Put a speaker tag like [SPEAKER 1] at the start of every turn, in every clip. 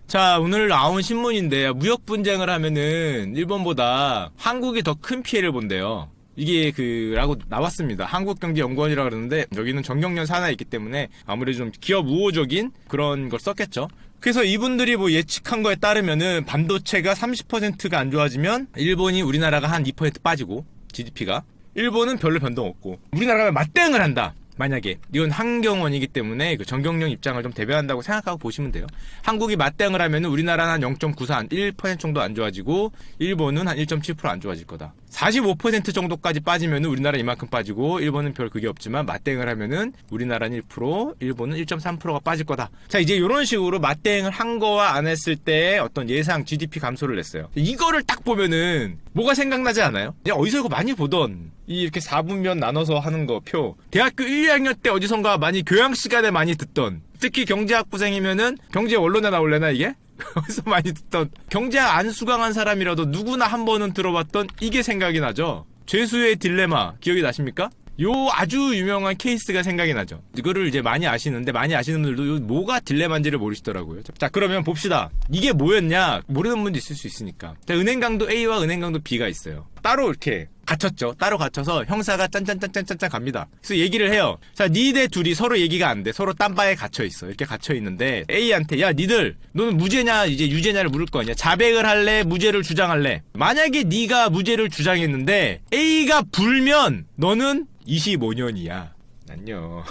[SPEAKER 1] 자, 오늘 나온 신문인데 무역 분쟁을 하면은 일본보다 한국이 더 큰 피해를 본대요. 이게 라고 나왔습니다. 한국경제연구원이라 그러는데 여기는 정경련 산하에 있기 때문에 아무래도 좀 기업 우호적인 그런 걸 썼겠죠. 그래서 이분들이 뭐 예측한 거에 따르면은 반도체가 30%가 안 좋아지면 일본이 우리나라가 한 2% 빠지고 GDP가 일본은 별로 변동 없고 우리나라가 맞대응을 한다. 만약에 이건 한경원이기 때문에 그 정경련 입장을 좀 대변한다고 생각하고 보시면 돼요. 한국이 맞대응을 하면은 우리나라는 한 0.94, 한 1% 정도 안 좋아지고 일본은 한 1.7% 안 좋아질 거다. 45% 정도까지 빠지면은 우리나라 이만큼 빠지고 일본은 별 그게 없지만 맞대응을 하면은 우리나라는 1%, 일본은 1.3%가 빠질 거다. 자, 이제 이런 식으로 맞대응을 한 거와 안 했을 때 어떤 예상 GDP 감소를 냈어요. 이거를 딱 보면은 뭐가 생각나지 않아요? 그냥 어디서 이거 많이 보던 이렇게 4분면 나눠서 하는 거 표. 대학교 1, 2학년 때 어디선가 많이 교양 시간에 많이 듣던, 특히 경제학부생이면은 경제 원론에 나올래나 이게? 어디서 많이 듣던, 경제학 안 수강한 사람이라도 누구나 한 번은 들어봤던 이게 생각이 나죠. 죄수의 딜레마 기억이 나십니까? 요 아주 유명한 케이스가 생각이 나죠. 이거를 이제 많이 아시는데 많이 아시는 분들도 뭐가 딜레마인지를 모르시더라고요. 자, 그러면 봅시다. 이게 뭐였냐? 모르는 분도 있을 수 있으니까. 자, 은행 강도 A와 은행 강도 B가 있어요. 따로 이렇게 갇혔죠. 따로 갇혀서 형사가 짠짠짠짠짠짠 갑니다. 그래서 얘기를 해요. 자, 니네 둘이 서로 얘기가 안 돼. 서로 딴바에 갇혀있어. 이렇게 갇혀있는데 A한테 야, 니들 너는 무죄냐 이제 유죄냐를 물을 거 아니야. 자백을 할래? 무죄를 주장할래? 만약에 니가 무죄를 주장했는데 A가 불면 너는 25년이야. 난요.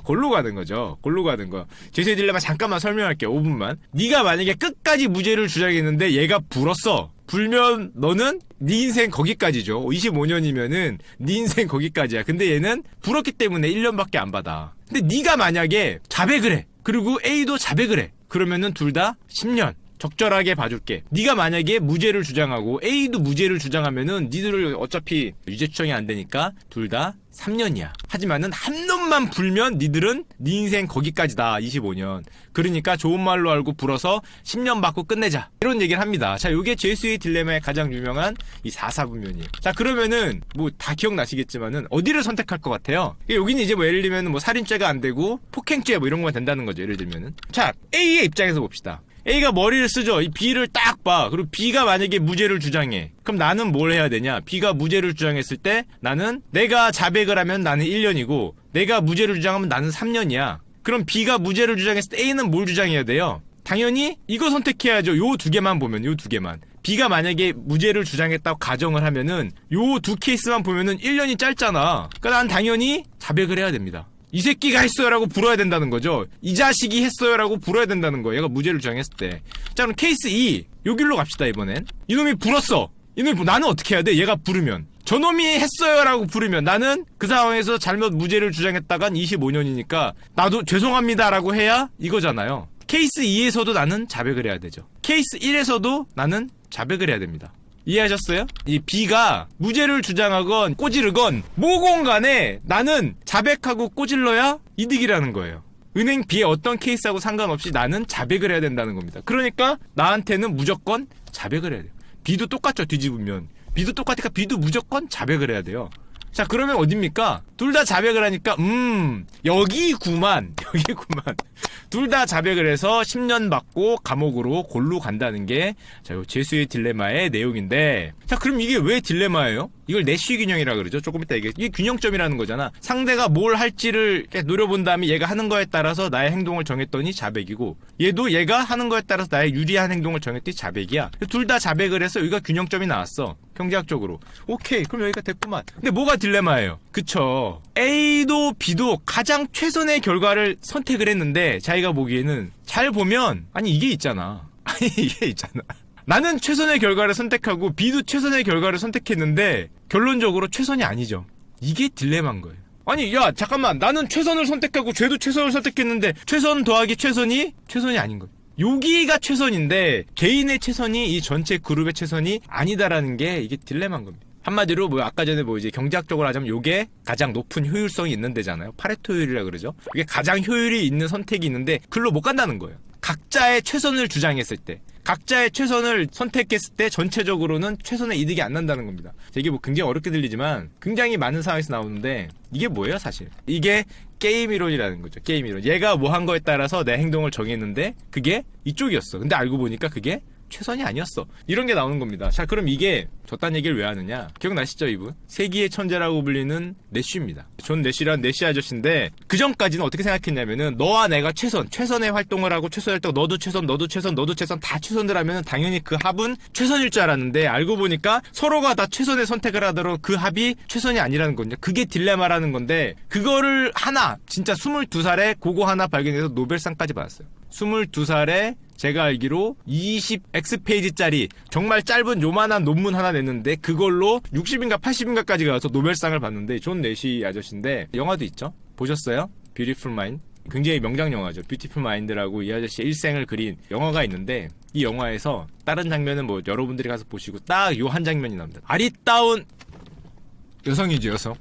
[SPEAKER 1] 골로 가는 거죠. 골로 가는 거. 죄수의 딜레마 잠깐만 설명할게요. 5분만. 네가 만약에 끝까지 무죄를 주장했는데 얘가 불었어. 불면 너는 네 인생 거기까지죠. 25년이면은 네 인생 거기까지야. 근데 얘는 불었기 때문에 1년밖에 안 받아. 근데 네가 만약에 자백을 해. 그리고 A도 자백을 해. 그러면은 둘 다 10년. 적절하게 봐줄게. 네가 만약에 무죄를 주장하고 A도 무죄를 주장하면은 니들을 어차피 유죄 추정이 안 되니까 둘 다 3년이야. 하지만은 한 놈만 불면 니들은 네 인생 거기까지다. 25년. 그러니까 좋은 말로 알고 불어서 10년 받고 끝내자. 이런 얘기를 합니다. 자, 요게 죄수의 딜레마의 가장 유명한 이 4사분면이에요. 자, 그러면은 뭐 다 기억나시겠지만은 어디를 선택할 것 같아요? 여기는 이제 뭐 예를 들면은 뭐 살인죄가 안 되고 폭행죄 뭐 이런 거만 된다는 거죠. 예를 들면은. 자, A의 입장에서 봅시다. A가 머리를 쓰죠. 이 B를 딱 봐. 그리고 B가 만약에 무죄를 주장해. 그럼 나는 뭘 해야 되냐? B가 무죄를 주장했을 때 나는 내가 자백을 하면 나는 1년이고 내가 무죄를 주장하면 나는 3년이야. 그럼 B가 무죄를 주장했을 때 A는 뭘 주장해야 돼요? 당연히 이거 선택해야죠. 요 두 개만 보면 요 두 개만. B가 만약에 무죄를 주장했다고 가정을 하면은 요 두 케이스만 보면은 1년이 짧잖아. 그러니까 난 당연히 자백을 해야 됩니다. 이 새끼가 했어요라고 불어야 된다는 거죠. 이 자식이 했어요라고 불어야 된다는 거예요. 얘가 무죄를 주장했을 때. 자, 그럼 케이스 2. 요 길로 갑시다, 이번엔. 이놈이 불었어. 이놈이 나는 어떻게 해야 돼? 얘가 부르면. 저놈이 했어요라고 부르면 나는 그 상황에서 잘못 무죄를 주장했다간 25년이니까 나도 죄송합니다라고 해야 이거잖아요. 케이스 2에서도 나는 자백을 해야 되죠. 케이스 1에서도 나는 자백을 해야 됩니다. 이해하셨어요? 이 B가 무죄를 주장하건 꼬지르건 뭐건 간에 나는 자백하고 꼬질러야 이득이라는 거예요. 은행 B의 어떤 케이스하고 상관없이 나는 자백을 해야 된다는 겁니다. 그러니까 나한테는 무조건 자백을 해야 돼요. B도 똑같죠. 뒤집으면 B도 똑같으니까 B도 무조건 자백을 해야 돼요. 자, 그러면 어딥니까? 둘 다 자백을 하니까 여기구만. 둘 다 자백을 해서 10년 받고 감옥으로 골로 간다는 게 자, 요 죄수의 딜레마의 내용인데, 자, 그럼 이게 왜 딜레마예요? 이걸 내쉬 균형이라 그러죠. 조금 이따 이게 균형점이라는 거잖아. 상대가 뭘 할지를 노려본 다음에 얘가 하는 거에 따라서 나의 행동을 정했더니 자백이고, 얘도 얘가 하는 거에 따라서 나의 유리한 행동을 정했더니 자백이야. 둘 다 자백을 해서 여기가 균형점이 나왔어. 경제학적으로. 오케이, 그럼 여기가 됐구만. 근데 뭐가 딜레마예요? 그쵸. A도 B도 가장 최선의 결과를 선택을 했는데 자기가 보기에는 잘 보면 이게 있잖아. 이게 있잖아. 나는 최선의 결과를 선택하고 B도 최선의 결과를 선택했는데 결론적으로 최선이 아니죠. 이게 딜레마인 거예요. 아니, 야, 잠깐만. 나는 최선을 선택하고 쟤도 최선을 선택했는데 최선 더하기 최선이 아닌 거예요. 여기가 최선인데 개인의 최선이 이 전체 그룹의 최선이 아니다라는 게 이게 딜레마인 겁니다. 한마디로 뭐 아까 전에 뭐 이제 경제학적으로 하자면 요게 가장 높은 효율성이 있는 데잖아요. 파레토 효율이라 그러죠. 이게 가장 효율이 있는 선택이 있는데 글로 못 간다는 거예요. 각자의 최선을 주장했을 때, 각자의 최선을 선택했을 때 전체적으로는 최선의 이득이 안 난다는 겁니다. 이게 뭐 굉장히 어렵게 들리지만 굉장히 많은 상황에서 나오는데 이게 뭐예요 사실? 이게 게임 이론이라는 거죠. 게임 이론. 얘가 뭐 한 거에 따라서 내 행동을 정했는데 그게 이쪽이었어. 근데 알고 보니까 그게 최선이 아니었어. 이런 게 나오는 겁니다. 자, 그럼 이게 저딴 얘기를 왜 하느냐? 기억나시죠, 이분? 세기의 천재라고 불리는 내쉬입니다. 존 내쉬란 내쉬 아저씨인데 그 전까지는 어떻게 생각했냐면은 너와 내가 최선의 활동을 하고 최선의 활동, 너도 최선, 너도 최선, 너도 최선 다 최선을 하면은 당연히 그 합은 최선일 줄 알았는데 알고 보니까 서로가 다 최선의 선택을 하도록 그 합이 최선이 아니라는 거냐? 그게 딜레마라는 건데 그거를 하나 진짜 22살에 그거 하나 발견해서 노벨상까지 받았어요. 22살에 제가 알기로 20X페이지짜리 정말 짧은 요만한 논문 하나 냈는데 그걸로 60인가 80인가까지 가서 노벨상을 받는데 존 내시 아저씨인데 영화도 있죠? 보셨어요? 뷰티풀 마인드? 굉장히 명작 영화죠. 뷰티풀 마인드라고 이 아저씨의 일생을 그린 영화가 있는데 이 영화에서 다른 장면은 뭐 여러분들이 가서 보시고 딱 요 한 장면이 나옵니다. 아리따운 여성이죠, 여성.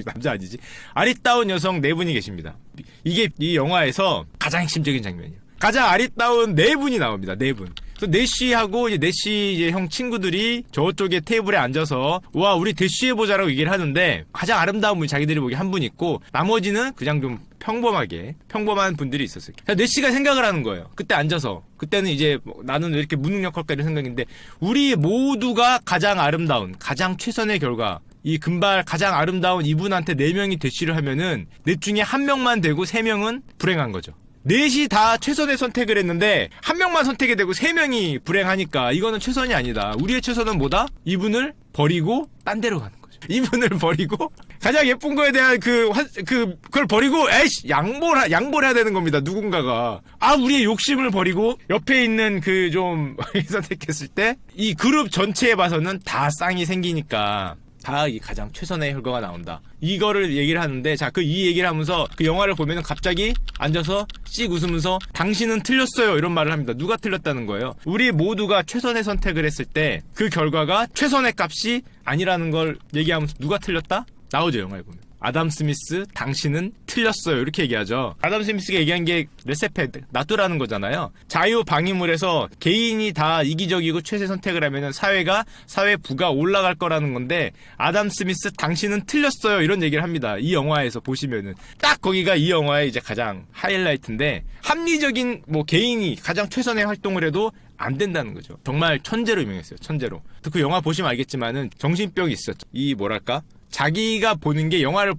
[SPEAKER 1] 남자 아니지. 아리따운 여성 4분이 계십니다. 이게 이 영화에서 가장 핵심적인 장면이에요. 가장 아리따운 4분이 나옵니다. 4분. 그래서 내쉬하고 이제 내쉬 이제 형 친구들이 저쪽에 테이블에 앉아서 와 우리 대쉬해보자라고 얘기를 하는데 가장 아름다운 분이 자기들이 보기에 한 분 있고 나머지는 그냥 좀 평범한 분들이 있었어요. 내쉬가 생각을 하는 거예요. 그때 앉아서 그때는 이제 뭐 나는 왜 이렇게 무능력할까 이런 생각인데 우리 모두가 가장 아름다운 가장 최선의 결과 이 금발 가장 아름다운 이분한테 4명이 대쉬를 하면은 넷 중에 1명만 되고 3명은 불행한 거죠. 넷이 다 최선의 선택을 했는데 1명만 선택이 되고 3명이 불행하니까 이거는 최선이 아니다. 우리의 최선은 뭐다? 이분을 버리고 딴 데로 가는 거죠. 이분을 버리고 가장 예쁜 거에 대한 그걸 버리고 에이씨 양보를 해야 되는 겁니다. 누군가가 우리의 욕심을 버리고 옆에 있는 그 좀 선택했을 때 이 그룹 전체에 봐서는 다 쌍이 생기니까 다 이 가장 최선의 결과가 나온다. 이거를 얘기를 하는데 이 얘기를 하면서 그 영화를 보면은 갑자기 앉아서 씩 웃으면서 당신은 틀렸어요 이런 말을 합니다. 누가 틀렸다는 거예요? 우리 모두가 최선의 선택을 했을 때 그 결과가 최선의 값이 아니라는 걸 얘기하면서 누가 틀렸다? 나오죠 영화에 보면. 아담 스미스 당신은 틀렸어요 이렇게 얘기하죠. 아담 스미스가 얘기한 게 레세페 놔두라는 거잖아요. 자유방위물에서 개인이 다 이기적이고 최세 선택을 하면은 사회 부가 올라갈 거라는 건데 아담 스미스 당신은 틀렸어요 이런 얘기를 합니다. 이 영화에서 보시면은 딱 거기가 이 영화의 이제 가장 하이라이트인데 합리적인 뭐 개인이 가장 최선의 활동을 해도 안 된다는 거죠. 정말 천재로 유명했어요. 천재로. 그 영화 보시면 알겠지만은 정신병이 있었죠. 이 뭐랄까? 자기가 보는 게 영화를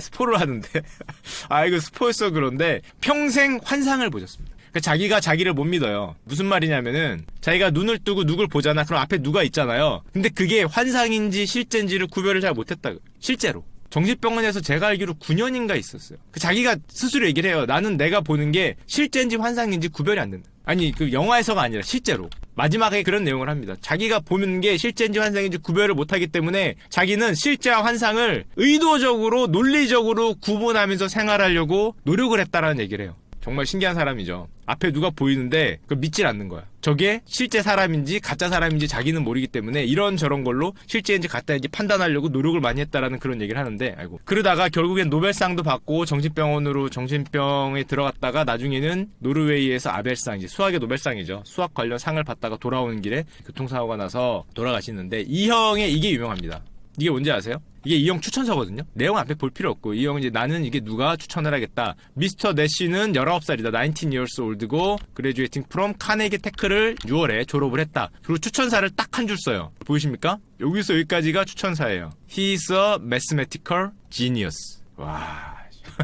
[SPEAKER 1] 스포를 하는데 이거 스포였어. 그런데 평생 환상을 보셨습니다. 그러니까 자기가 자기를 못 믿어요. 무슨 말이냐면은 자기가 눈을 뜨고 누굴 보잖아. 그럼 앞에 누가 있잖아요. 근데 그게 환상인지 실제인지를 구별을 잘 못했다. 실제로 정신병원에서 제가 알기로 9년인가 있었어요. 자기가 스스로 얘기를 해요. 나는 내가 보는 게 실제인지 환상인지 구별이 안 된다. 아니 그 영화에서가 아니라 실제로 마지막에 그런 내용을 합니다. 자기가 보는 게 실제인지 환상인지 구별을 못하기 때문에 자기는 실제와 환상을 의도적으로 논리적으로 구분하면서 생활하려고 노력을 했다라는 얘기를 해요. 정말 신기한 사람이죠. 앞에 누가 보이는데 그걸 믿질 않는 거야. 저게 실제 사람인지 가짜 사람인지 자기는 모르기 때문에 이런저런 걸로 실제인지 가짜인지 판단하려고 노력을 많이 했다라는 그런 얘기를 하는데 그러다가 결국엔 노벨상도 받고 정신병원으로 정신병에 들어갔다가 나중에는 노르웨이에서 아벨상 이제 수학의 노벨상이죠. 수학 관련 상을 받다가 돌아오는 길에 교통사고가 나서 돌아가시는데 이 형의 이게 유명합니다. 이게 뭔지 아세요? 이게 이 형 추천서거든요. 내용 앞에 볼 필요 없고 이 형은 이제 나는 이게 누가 추천을 하겠다. 미스터 내쉬는 19살이다. 19 years old고 graduating from 카네기 테크를 6월에 졸업을 했다. 그리고 추천사를 딱 한 줄 써요. 보이십니까? 여기서 여기까지가 추천사예요. He is a mathematical genius. 와...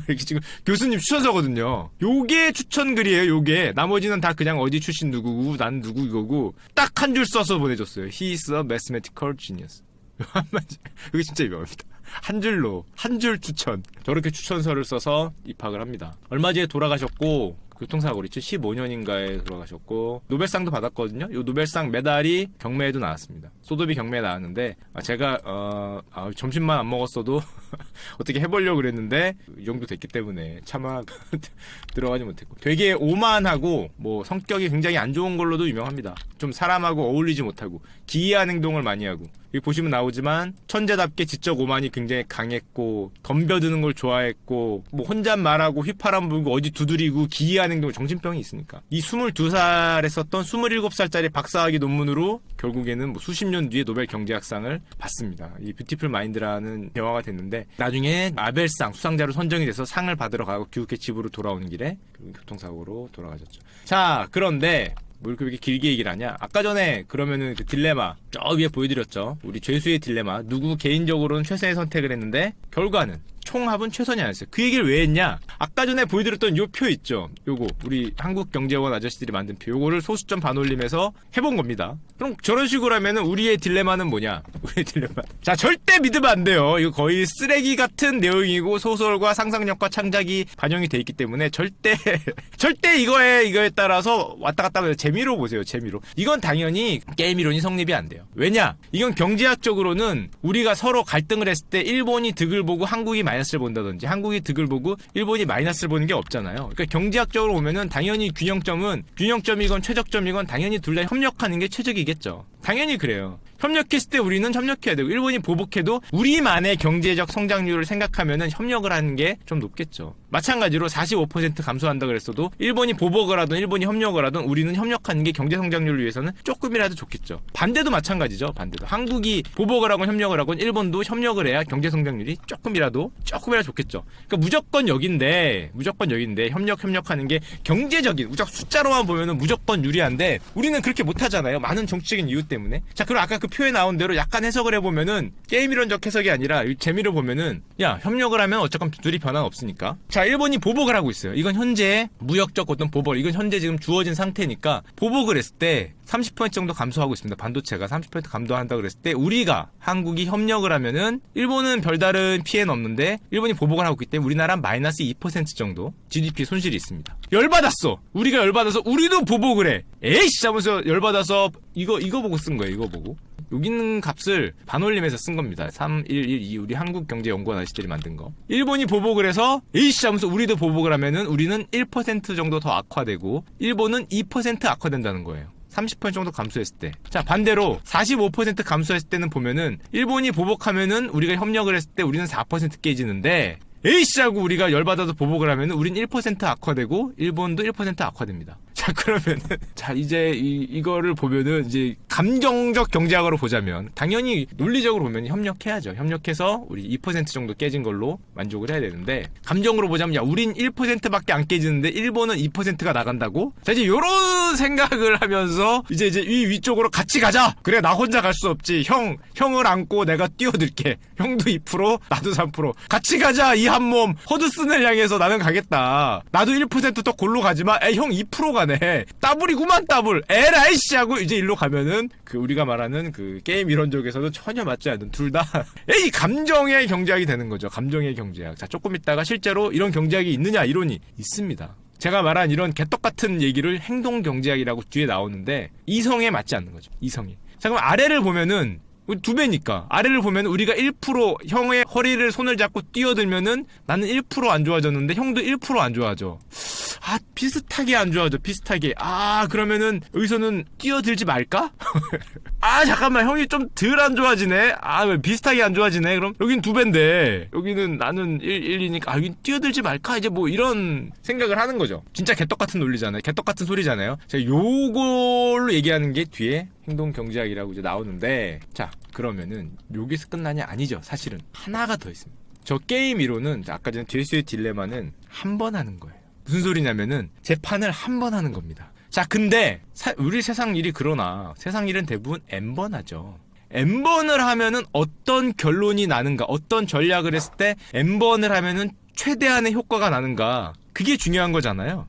[SPEAKER 1] 이렇게 지금 교수님 추천서거든요. 요게 추천글이에요. 요게 나머지는 다 그냥 어디 출신 누구고 난 누구 이거고 딱 한 줄 써서 보내줬어요. He is a mathematical genius. 이거 진짜 유명합니다. 한 줄 추천. 저렇게 추천서를 써서 입학을 합니다. 얼마 전에 돌아가셨고 교통사고로 15년인가에 돌아가셨고 노벨상도 받았거든요. 이 노벨상 메달이 경매에도 나왔습니다. 소도비 경매에 나왔는데 제가 점심만 안 먹었어도 어떻게 해보려고 그랬는데 이 정도 됐기 때문에 차마 들어가지 못했고 되게 오만하고 뭐 성격이 굉장히 안 좋은 걸로도 유명합니다. 좀 사람하고 어울리지 못하고 기이한 행동을 많이 하고 여기 보시면 나오지만 천재답게 지적 오만이 굉장히 강했고 덤벼드는 걸 좋아했고 뭐 혼잣말하고 휘파람 불고 어디 두드리고 기이한 반대하는 경우 정신병이 있으니까. 이 22살에 썼던 27살짜리 박사학위 논문으로 결국에는 뭐 수십 년 뒤에 노벨 경제학상을 받습니다. 이 뷰티풀 마인드라는 영화가 됐는데 나중에 아벨상 수상자로 선정이 돼서 상을 받으러 가고 귀국해 집으로 돌아오는 길에 교통사고로 돌아가셨죠. 자, 그런데 뭘 그렇게 길게 얘기를 하냐? 아까 전에 그러면은 그 딜레마 저 위에 보여드렸죠. 우리 죄수의 딜레마. 누구 개인적으로는 최선의 선택을 했는데 결과는 총합은 최선이 아니었어요. 그 얘기를 왜 했냐? 아까 전에 보여드렸던 요 표 있죠. 요거 우리 한국경제원 아저씨들이 만든 표. 요거를 소수점 반올림해서 해본 겁니다. 그럼 저런 식으로 하면은 우리의 딜레마는 뭐냐? 우리의 딜레마. 자, 절대 믿으면 안 돼요. 이거 거의 쓰레기 같은 내용이고 소설과 상상력과 창작이 반영이 돼 있기 때문에 절대 이거에 따라서 왔다 갔다 하면 재미로 보세요. 재미로. 이건 당연히 게임 이론이 성립이 안 돼요. 왜냐? 이건 경제학적으로는 우리가 서로 갈등을 했을 때 일본이 득을 보고 한국이 마이너스를 본다든지 한국이 득을 보고 일본이 마이너스를 보는 게 없잖아요. 그러니까 경제학적으로 보면은 당연히 균형점이건 최적점이건 당연히 둘 다 협력하는 게 최적이겠죠. 당연히 그래요. 협력했을 때 우리는 협력해야 되고 일본이 보복해도 우리만의 경제적 성장률을 생각하면은 협력을 하는 게 좀 높겠죠. 마찬가지로 45% 감소한다 그랬어도 일본이 보복을 하든 일본이 협력을 하든 우리는 협력하는 게 경제 성장률을 위해서는 조금이라도 좋겠죠. 반대도 마찬가지죠. 반대도 한국이 보복을 하건 협력을 하건 일본도 협력을 해야 경제 성장률이 조금이라도 좋겠죠. 그러니까 무조건 여긴데 협력하는 게 경제적인 숫자로만 보면은 무조건 유리한데 우리는 그렇게 못하잖아요. 많은 정치적인 이유 때문에. 자, 그럼 아까 그 표에 나온 대로 약간 해석을 해보면은 게임 이론적 해석이 아니라 재미를 보면은 야, 협력을 하면 어쨌건 둘이 변화는 없으니까. 자, 일본이 보복을 하고 있어요. 이건 현재 무역적 어떤 보복, 이건 현재 지금 주어진 상태니까 보복을 했을 때 30% 정도 감소하고 있습니다. 반도체가 30% 감소한다 그랬을 때 우리가 한국이 협력을 하면은 일본은 별다른 피해는 없는데 일본이 보복을 하고 있기 때문에 우리나라는 마이너스 2% 정도 GDP 손실이 있습니다. 열받았어. 우리가 열받아서 우리도 보복을 해. 에이씨 하면서 열받아서 이거 보고 쓴 거예요. 이거 보고. 여기 있는 값을 반올림해서 쓴 겁니다. 3112 우리 한국경제연구원 아저씨들이 만든 거. 일본이 보복을 해서 에이씨 하면서 우리도 보복을 하면은 우리는 1% 정도 더 악화되고 일본은 2% 악화된다는 거예요. 30% 정도 감소했을 때. 자, 반대로 45% 감소했을 때는 보면은 일본이 보복하면은 우리가 협력을 했을 때 우리는 4% 깨지는데 에이씨 하고 우리가 열받아서 보복을 하면은 우린 1% 악화되고 일본도 1% 악화됩니다. 자, 그러면은 자, 이제 이거를 보면은 이제 감정적 경제학으로 보자면 당연히 논리적으로 보면 협력해야죠. 협력해서 우리 2% 정도 깨진 걸로 만족을 해야 되는데 감정으로 보자면 야, 우린 1%밖에 안 깨지는데 일본은 2%가 나간다고? 자, 이제 요런 생각을 하면서 이제 이 위쪽으로 같이 가자. 그래, 나 혼자 갈 수 없지. 형을 안고 내가 뛰어들게. 형도 2%, 나도 3%. 같이 가자. 이 한 몸 허드슨을 향해서 나는 가겠다. 나도 1%더 골로 가지만 형 2% 가네. 따블이구만 따블. 에라이씨 하고 이제 일로 가면은 그 우리가 말하는 그 게임 이론적에서는 전혀 맞지 않는 둘 다 에이 감정의 경제학이 되는 거죠. 감정의 경제학. 자, 조금 있다가 실제로 이런 경제학이 있느냐 이론이 있습니다. 제가 말한 이런 개떡같은 얘기를 행동경제학이라고 뒤에 나오는데 이성에 맞지 않는 거죠. 이성에. 자, 그럼 아래를 보면은 두 배니까 아래를 보면 우리가 1% 형의 허리를 손을 잡고 뛰어들면은 나는 1% 안 좋아졌는데 형도 1% 안 좋아져. 아, 비슷하게 안 좋아져. 비슷하게. 아, 그러면은 여기서는 뛰어들지 말까? 아, 잠깐만, 형이 좀 덜 안 좋아지네. 아, 왜 비슷하게 안 좋아지네. 그럼 여긴 두 배인데 여기는 나는 1이니까 아, 여긴 뛰어들지 말까? 이제 뭐 이런 생각을 하는 거죠. 진짜 개떡같은 논리잖아요. 개떡같은 소리잖아요. 제가 요걸로 얘기하는 게 뒤에 행동경제학이라고 이제 나오는데, 자, 그러면은 여기서 끝나냐? 아니죠. 사실은 하나가 더 있습니다. 저 게임 이론은 아까 전에 죄수의 딜레마는 한 번 하는 거예요. 무슨 소리냐면은 재판을 한 번 하는 겁니다. 자, 근데 우리 세상 일이 그러나 세상 일은 대부분 N번 하죠. N번을 하면은 어떤 결론이 나는가, 어떤 전략을 했을 때 N번을 하면은 최대한의 효과가 나는가, 그게 중요한 거잖아요.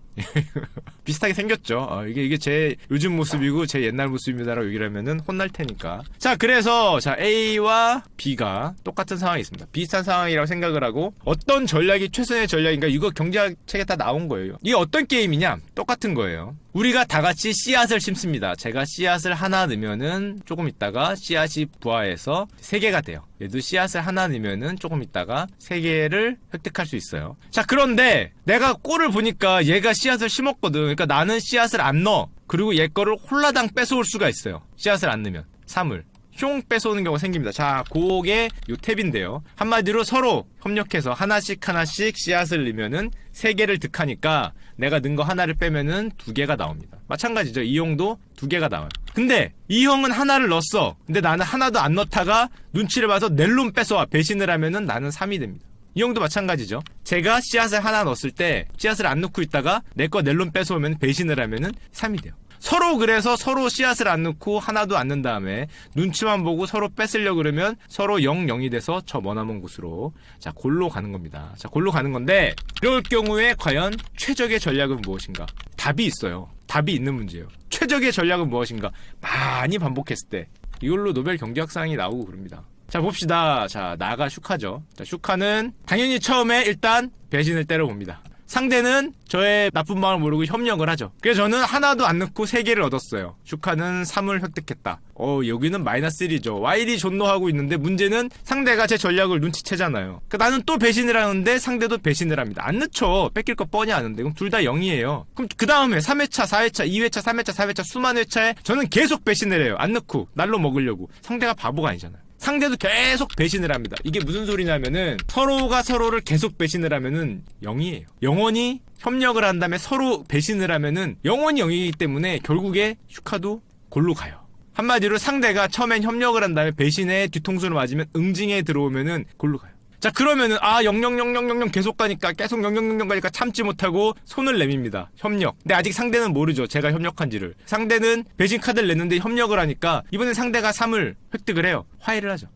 [SPEAKER 1] 비슷하게 생겼죠. 이게 제 요즘 모습이고 제 옛날 모습입니다라고 얘기를 하면은 혼날 테니까. 자, 그래서 자, A와 B가 똑같은 상황이 있습니다. 비슷한 상황이라고 생각을 하고 어떤 전략이 최선의 전략인가, 이거 경제학 책에 다 나온 거예요. 이게 어떤 게임이냐? 똑같은 거예요. 우리가 다 같이 씨앗을 심습니다. 제가 씨앗을 하나 넣으면은 조금 있다가 씨앗이 부화해서 3개가 돼요. 얘도 씨앗을 하나 넣으면은 조금 있다가 3개를 획득할 수 있어요. 자, 그런데 내가 꼴을 보니까 얘가 씨앗을 심었거든. 그러니까 나는 씨앗을 안 넣어. 그리고 얘 거를 홀라당 뺏어올 수가 있어요. 씨앗을 안 넣으면. 3을. 숑 뺏어오는 경우가 생깁니다. 자, 그게 요 탭인데요. 한마디로 서로 협력해서 하나씩 씨앗을 넣으면은 3개를 득하니까 내가 넣은 거 하나를 빼면은 2개가 나옵니다. 마찬가지죠. 이 형도 2개가 나와요. 근데 이 형은 하나를 넣었어. 근데 나는 하나도 안 넣다가 눈치를 봐서 넬론 뺏어와 배신을 하면은 나는 3이 됩니다. 이 형도 마찬가지죠. 제가 씨앗을 하나 넣었을 때 씨앗을 안 넣고 있다가 내 거 넬론 뺏어오면 배신을 하면은 3이 돼요. 서로 그래서 서로 씨앗을 안 넣고 하나도 안 넣은 다음에 눈치만 보고 서로 뺏으려고 그러면 서로 0, 0이 돼서 저 머나먼 곳으로 자 골로 가는 겁니다. 자 골로 가는 건데 이럴 경우에 과연 최적의 전략은 무엇인가? 답이 있어요. 답이 있는 문제예요. 최적의 전략은 무엇인가? 많이 반복했을 때 이걸로 노벨 경제학상이 나오고 그럽니다. 자 봅시다. 자 나가 슈카죠. 자 슈카는 당연히 처음에 일단 배신을 때려봅니다. 상대는 저의 나쁜 마음을 모르고 협력을 하죠. 그래서 저는 하나도 안 넣고 3개를 얻었어요. 슈카는 3을 획득했다. 여기는 마이너스 1이죠. 와일이 존노하고 있는데 문제는 상대가 제 전략을 눈치채잖아요. 그러니까 나는 또 배신을 하는데 상대도 배신을 합니다. 안 넣죠. 뺏길 거 뻔히 아는데. 그럼 둘 다 0이에요. 그럼 그 다음에 3회차, 4회차, 2회차, 3회차, 4회차 수많은 회차에 저는 계속 배신을 해요. 안 넣고 날로 먹으려고. 상대가 바보가 아니잖아요. 상대도 계속 배신을 합니다. 이게 무슨 소리냐면은 서로가 서로를 계속 배신을 하면은 0이에요. 영원히 협력을 한 다음에 서로 배신을 하면은 영원히 0이기 때문에 결국에 슈카도 골로 가요. 한마디로 상대가 처음엔 협력을 한 다음에 배신에 뒤통수를 맞으면 응징에 들어오면은 골로 가요. 자 그러면은 00000 계속 가니까 계속 000 가니까 참지 못하고 손을 내밉니다. 협력. 근데 아직 상대는 모르죠. 제가 협력한지를. 상대는 배신 카드를 냈는데 협력을 하니까 이번엔 상대가 3을 획득을 해요. 화해를 하죠.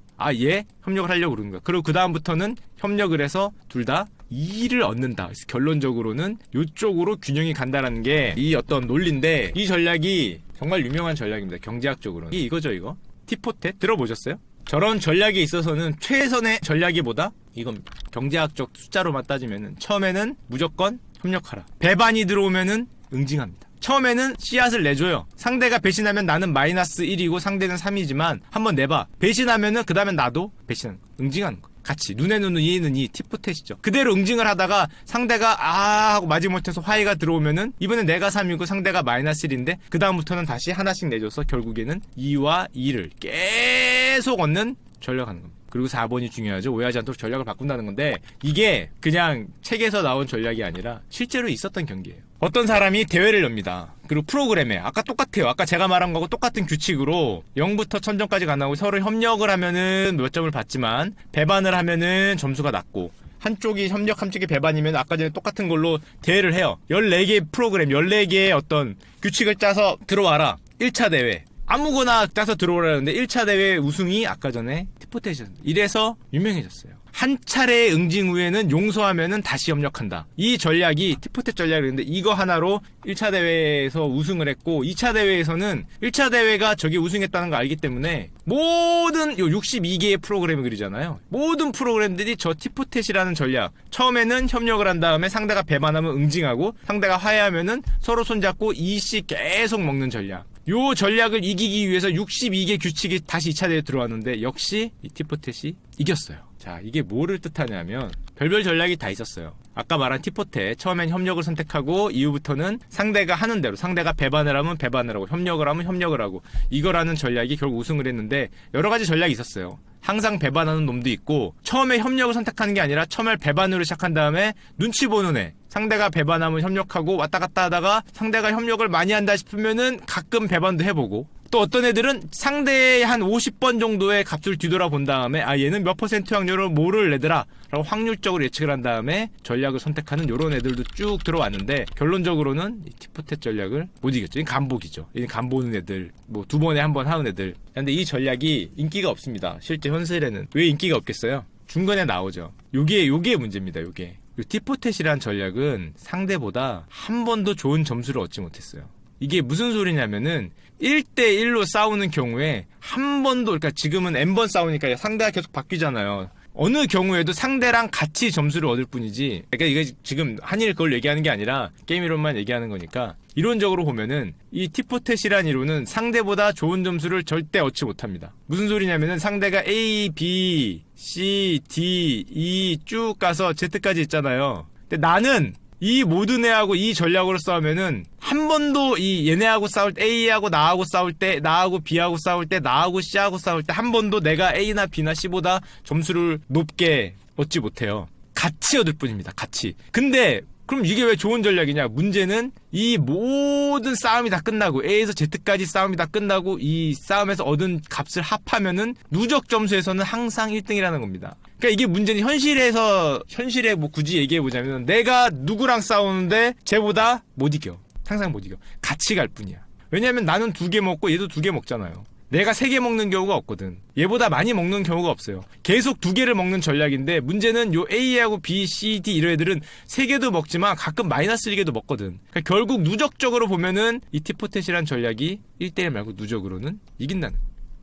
[SPEAKER 1] 얘 협력을 하려고 그러는 거야. 그리고 그 다음부터는 협력을 해서 둘 다 2를 얻는다. 그래서 결론적으로는 이쪽으로 균형이 간다라는 게 이 어떤 논리인데 이 전략이 정말 유명한 전략입니다. 경제학적으로는. 이거죠 이거. 티포테 들어보셨어요? 저런 전략에 있어서는 최선의 전략이보다 이겁니다. 경제학적 숫자로만 따지면은 처음에는 무조건 협력하라. 배반이 들어오면은 응징합니다. 처음에는 씨앗을 내줘요. 상대가 배신하면 나는 마이너스 1이고 상대는 3이지만 한번 내봐. 배신하면은 그 다음에 나도 배신하는 거. 응징하는 거. 같이 눈에 눈은 이에는 이 티포텟이죠. 그대로 응징을 하다가 상대가 하고 마지못해서 화해가 들어오면은 이번엔 내가 3이고 상대가 마이너스 1인데 그 다음부터는 다시 하나씩 내줘서 결국에는 2와 2를 계속 얻는 전략하는 겁니다. 그리고 4번이 중요하죠. 오해하지 않도록 전략을 바꾼다는 건데 이게 그냥 책에서 나온 전략이 아니라 실제로 있었던 경기예요. 어떤 사람이 대회를 엽니다. 그리고 프로그램에 아까 똑같아요. 아까 제가 말한 거하고 똑같은 규칙으로 0부터 1000점까지 가나고 서로 협력을 하면은 몇 점을 받지만 배반을 하면은 점수가 낮고 한쪽이 협력 한쪽이 배반이면 아까 전에 똑같은 걸로 대회를 해요. 14개의 프로그램 14개의 어떤 규칙을 짜서 들어와라. 1차 대회 아무거나 짜서 들어오라는데 1차 대회 우승이 아까 전에 티포텟이었습니다. 이래서 유명해졌어요. 한 차례의 응징 후에는 용서하면은 다시 협력한다. 이 전략이 티포텟 전략이었는데 이거 하나로 1차 대회에서 우승을 했고 2차 대회에서는 1차 대회가 저기 우승했다는 거 알기 때문에 모든 62개의 프로그램이 그리잖아요. 모든 프로그램들이 저 티포텟이라는 전략 처음에는 협력을 한 다음에 상대가 배반하면 응징하고 상대가 화해하면은 서로 손잡고 2씩 계속 먹는 전략. 요 전략을 이기기 위해서 62개 규칙이 다시 2차 대회에 들어왔는데 역시 이 티포텟이 이겼어요. 자, 이게 뭐를 뜻하냐면 별별 전략이 다 있었어요. 아까 말한 티포텟 처음엔 협력을 선택하고 이후부터는 상대가 하는 대로 상대가 배반을 하면 배반을 하고 협력을 하면 협력을 하고 이거라는 전략이 결국 우승을 했는데 여러 가지 전략이 있었어요. 항상 배반하는 놈도 있고 처음에 협력을 선택하는 게 아니라 처음에 배반으로 시작한 다음에 눈치 보는 애 상대가 배반하면 협력하고 왔다 갔다 하다가 상대가 협력을 많이 한다 싶으면은 가끔 배반도 해보고 또 어떤 애들은 상대의 한 50번 정도의 값을 뒤돌아 본 다음에 얘는 몇 퍼센트 확률로 뭐를 내더라 라고 확률적으로 예측을 한 다음에 전략을 선택하는 요런 애들도 쭉 들어왔는데 결론적으로는 이 티포텟 전략을 못 이겼죠. 이건 간복이죠. 이건 간보는 애들 뭐 2번에 한 번 하는 애들. 근데 이 전략이 인기가 없습니다. 실제 현실에는. 왜 인기가 없겠어요? 중간에 나오죠. 요게 문제입니다. 요게. 요 티포텟이란 전략은 상대보다 한 번도 좋은 점수를 얻지 못했어요. 이게 무슨 소리냐면은 1대1로 싸우는 경우에 한 번도 그러니까 지금은 n번 싸우니까 상대가 계속 바뀌잖아요. 어느 경우에도 상대랑 같이 점수를 얻을 뿐이지 그러니까 이게 지금 한일 그걸 얘기하는 게 아니라 게임 이론만 얘기하는 거니까 이론적으로 보면은 이 티포텟이란 이론은 상대보다 좋은 점수를 절대 얻지 못합니다. 무슨 소리냐면은 상대가 A, B, C, D, E 쭉 가서 Z까지 있잖아요. 근데 나는 이 모든 애하고 이 전략으로 싸우면은 한 번도 이 얘네하고 싸울 때 A하고 나하고 싸울 때 나하고 B하고 싸울 때 나하고 C하고 싸울 때 한 번도 내가 A나 B나 C보다 점수를 높게 얻지 못해요. 같이 얻을 뿐입니다. 같이. 근데 그럼 이게 왜 좋은 전략이냐? 문제는 이 모든 싸움이 다 끝나고 A에서 Z까지 싸움이 다 끝나고 이 싸움에서 얻은 값을 합하면은 누적 점수에서는 항상 1등이라는 겁니다. 그러니까 이게 문제는 현실에 뭐 굳이 얘기해보자면 내가 누구랑 싸우는데 쟤보다 못 이겨. 항상 못 이겨. 같이 갈 뿐이야. 왜냐면 나는 2개 먹고 얘도 2개 먹잖아요. 내가 3개 먹는 경우가 없거든. 얘보다 많이 먹는 경우가 없어요. 계속 2개를 먹는 전략인데 문제는 요 A하고 B, C, D 이런 애들은 3개도 먹지만 가끔 마이너스 1개도 먹거든. 그러니까 결국 누적적으로 보면은 이 티포텟이란 전략이 1대1 말고 누적으로는 이긴다는.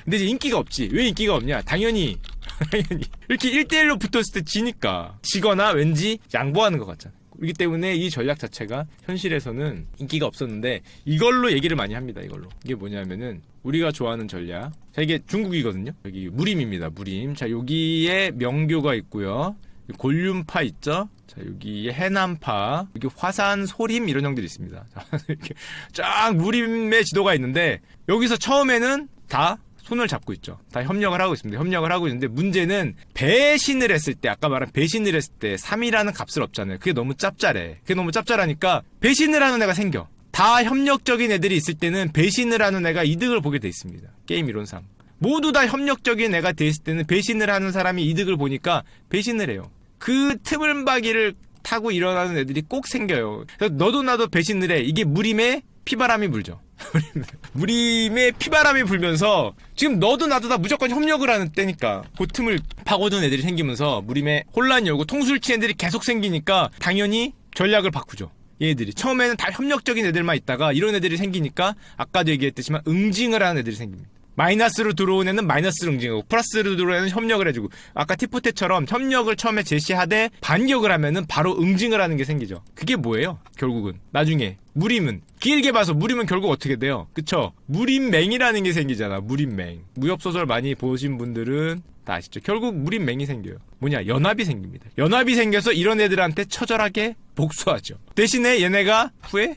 [SPEAKER 1] 근데 이제 인기가 없지. 왜 인기가 없냐? 당연히 이렇게 1대1로 붙었을 때 지니까. 지거나 왠지 양보하는 것 같잖아. 그렇기 때문에 이 전략 자체가 현실에서는 인기가 없었는데 이걸로 얘기를 많이 합니다. 이걸로. 이게 뭐냐면은 우리가 좋아하는 전략. 자, 이게 중국이거든요. 여기 무림입니다. 무림. 자, 여기에 명교가 있고요. 골륜파 있죠. 자, 여기에 해남파, 여기 화산, 소림 이런 형들이 있습니다. 자, 이렇게 쫙 무림의 지도가 있는데 여기서 처음에는 다 손을 잡고 있죠. 다 협력을 하고 있습니다. 협력을 하고 있는데 문제는 배신을 했을 때, 아까 말한 배신을 했을 때 3이라는 값을 없잖아요. 그게 너무 짭짤해. 그게 너무 짭짤하니까 배신을 하는 애가 생겨. 다 협력적인 애들이 있을 때는 배신을 하는 애가 이득을 보게 돼 있습니다. 게임 이론상. 모두 다 협력적인 애가 돼 있을 때는 배신을 하는 사람이 이득을 보니까 배신을 해요. 그 틈을박이를 타고 일어나는 애들이 꼭 생겨요. 그래서 너도 나도 배신을 해. 이게 무림에 피바람이 불죠. 무림에 피바람이 불면서 지금 너도 나도 다 무조건 협력을 하는 때니까 그 틈을 파고든 애들이 생기면서 무림에 혼란이 오고 통술치 애들이 계속 생기니까 당연히 전략을 바꾸죠. 얘들이 처음에는 다 협력적인 애들만 있다가 이런 애들이 생기니까 아까도 얘기했듯이만 응징을 하는 애들이 생깁니다. 마이너스로 들어온 애는 마이너스로 응징하고 플러스로 들어온 애는 협력을 해주고 아까 티포텟처럼 협력을 처음에 제시하되 반격을 하면은 바로 응징을 하는 게 생기죠. 그게 뭐예요? 결국은 나중에 무림은 길게 봐서 무림은 결국 어떻게 돼요? 그쵸? 무림맹이라는 게 생기잖아. 무림맹. 무협소설 많이 보신 분들은 다 아시죠? 결국 무림맹이 생겨요. 뭐냐? 연합이 생깁니다. 연합이 생겨서 이런 애들한테 처절하게 복수하죠. 대신에 얘네가 후에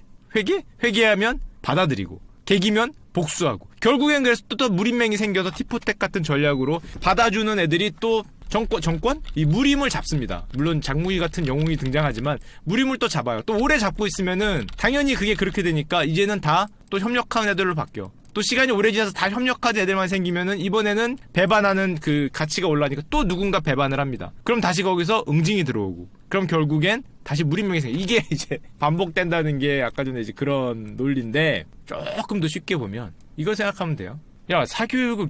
[SPEAKER 1] 회개하면 받아들이고 개기면 복수하고 결국엔 그래서 또 무림맹이 생겨서 티포텟 같은 전략으로 받아주는 애들이 또 정권? 이 무림을 잡습니다. 물론 장무기 같은 영웅이 등장하지만 무림을 또 잡아요. 또 오래 잡고 있으면은 당연히 그게 그렇게 되니까 이제는 다 또 협력하는 애들로 바뀌어. 또 시간이 오래 지나서 다 협력하는 애들만 생기면은 이번에는 배반하는 그 가치가 올라가니까 또 누군가 배반을 합니다. 그럼 다시 거기서 응징이 들어오고 그럼 결국엔 다시 무림명이 생겨. 이게 이제 반복된다는 게 아까 전에 이제 그런 논리인데 조금 더 쉽게 보면 이거 생각하면 돼요. 야, 사교육을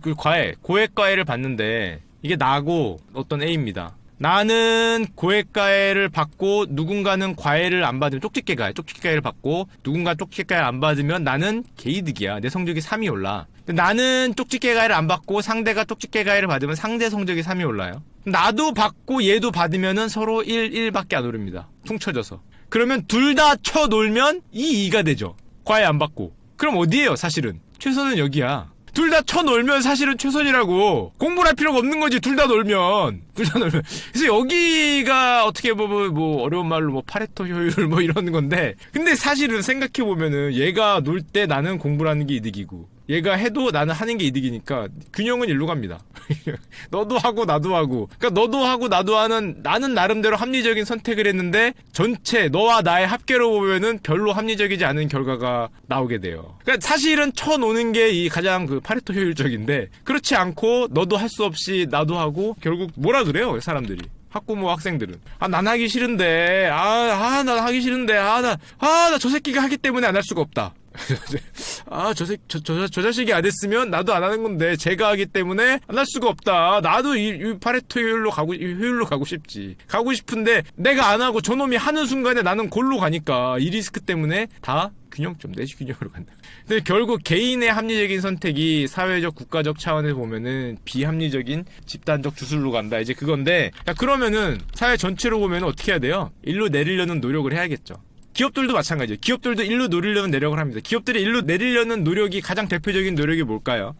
[SPEAKER 1] 고액과외를 받는데 이게 나고 어떤 A입니다. 나는 고액과외를 받고 누군가는 과외를 안 받으면 쪽집게과외를 받고 누군가 쪽집게과외를 안 받으면 나는 개이득이야. 내 성적이 3이 올라. 나는 쪽집게과외를 안 받고 상대가 쪽집게과외를 받으면 상대 성적이 3이 올라요. 나도 받고 얘도 받으면은 서로 1밖에 안 오릅니다. 퉁쳐져서. 그러면 둘 다 쳐놀면 2가 되죠. 과외 안 받고. 그럼 어디에요 사실은? 최선은 여기야. 둘 다 쳐놀면 사실은 최선이라고. 공부를 할 필요가 없는 거지. 둘 다 놀면. 그래서 여기가 어떻게 보면 뭐 어려운 말로 뭐 파레토 효율 뭐 이런 건데. 근데 사실은 생각해보면은 얘가 놀 때 나는 공부를 하는 게 이득이고 얘가 해도 나는 하는 게 이득이니까 균형은 일로 갑니다. 너도 하고 나도 하고. 그러니까 너도 하고 나도 하는 나는 나름대로 합리적인 선택을 했는데 전체 너와 나의 합계로 보면은 별로 합리적이지 않은 결과가 나오게 돼요. 그러니까 사실은 쳐노는 게 이 가장 그 파레토 효율적인데 그렇지 않고 너도 할 수 없이 나도 하고 결국 뭐라 그래요 사람들이. 학부모 학생들은 난 하기 싫은데 난 하기 싫은데 나 저 새끼가 하기 때문에 안 할 수가 없다. 저 자식이 안 했으면 나도 안 하는 건데 제가 하기 때문에 안 할 수가 없다. 나도 이 파레토 효율로 가고 싶지. 가고 싶은데 내가 안 하고 저놈이 하는 순간에 나는 골로 가니까 이 리스크 때문에 다 균형점 내시 균형으로 간다. 근데 결국 개인의 합리적인 선택이 사회적 국가적 차원에서 보면은 비합리적인 집단적 주술로 간다. 이제 그건데 그러면은 사회 전체로 보면은 어떻게 해야 돼요? 일로 내리려는 노력을 해야겠죠. 기업들도 마찬가지예요. 기업들도 일로 노리려는 노력을 합니다. 기업들이 일로 내리려는 노력이 가장 대표적인 노력이 뭘까요?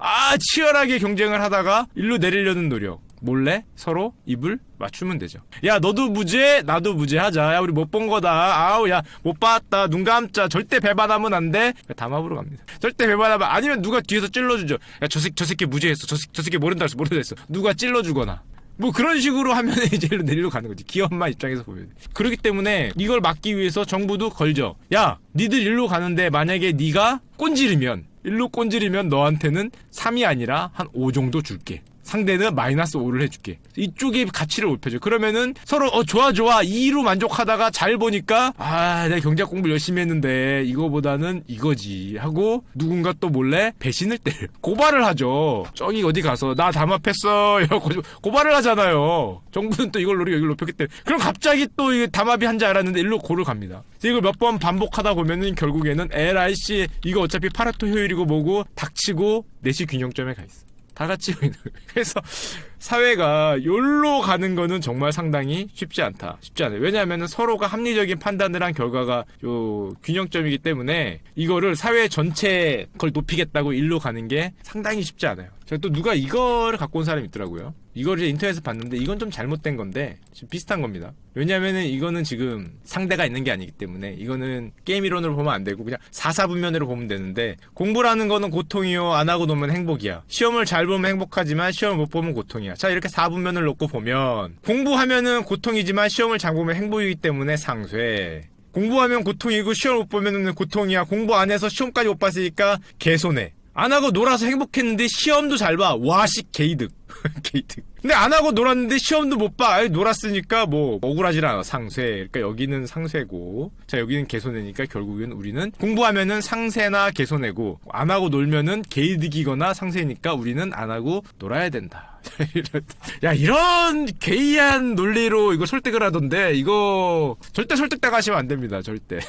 [SPEAKER 1] 치열하게 경쟁을 하다가 일로 내리려는 노력. 몰래 서로 입을 맞추면 되죠. 야 너도 무죄 나도 무죄하자. 야 우리 못 본 거다. 아우 야 못 봤다. 눈 감자. 절대 배반하면 안 돼. 담합으로 갑니다. 절대 배반하면 아니면 누가 뒤에서 찔러주죠. 야 저 새끼 무죄했어. 저 새끼 모른다 했어. 누가 찔러주거나. 뭐 그런 식으로 하면 이제 내리러 가는 거지. 기업만 입장에서 보면. 그렇기 때문에 이걸 막기 위해서 정부도 걸죠. 야 니들 일로 가는데 만약에 니가 일로 꼰지르면 너한테는 3이 아니라 한 5 정도 줄게. 상대는 마이너스 5를 해줄게. 이쪽에 가치를 높여줘. 그러면은 서로 좋아 2로 만족하다가 잘 보니까 내가 경제학 공부 열심히 했는데 이거보다는 이거지 하고 누군가 또 몰래 배신을 때려 고발을 하죠. 저기 어디 가서 나 담합했어 이러고 고발을 하잖아요. 정부는 또 이걸 노리고 이걸 높였기 때문에. 그럼 갑자기 또 이게 담합이 한 줄 알았는데 일로 고를 갑니다. 이걸 몇 번 반복하다 보면은 결국에는 LIC 이거 어차피 파레토 효율이고 뭐고 닥치고 내시 균형점에 가 있어. 다 같이 있는 거예요. 그래서 사회가 여기로 가는 거는 정말 상당히 쉽지 않아요. 왜냐하면 서로가 합리적인 판단을 한 결과가 요 균형점이기 때문에 이거를 사회 전체 걸 높이겠다고 일로 가는 게 상당히 쉽지 않아요. 제가 또 누가 이거를 갖고 온 사람이 있더라고요. 이거를 이제 인터넷에서 봤는데 이건 좀 잘못된 건데 지금 비슷한 겁니다. 왜냐면은 이거는 지금 상대가 있는 게 아니기 때문에 이거는 게임 이론으로 보면 안 되고 그냥 사사분면으로 보면 되는데 공부라는 거는 고통이요. 안 하고 노면 행복이야. 시험을 잘 보면 행복하지만 시험을 못 보면 고통이야. 자 이렇게 4분면을 놓고 보면 공부하면은 고통이지만 시험을 잘 보면 행복이기 때문에 상쇄. 공부하면 고통이고 시험 못 보면 고통이야. 공부 안 해서 시험까지 못 봤으니까 개손해. 안 하고 놀아서 행복했는데 시험도 잘 봐. 와식 개이득. 개이득. 근데 안 하고 놀았는데 시험도 못 봐. 놀았으니까 뭐 억울하질 않아. 상쇄. 그러니까 여기는 상쇄고 자 여기는 개손해니까 결국엔 우리는 공부하면은 상쇄나 개손해고 안 하고 놀면은 개이득이거나 상쇄니까 우리는 안 하고 놀아야 된다. 야 이런 개이한 논리로 이거 설득을 하던데 이거 절대 설득당하시면 안 됩니다. 절대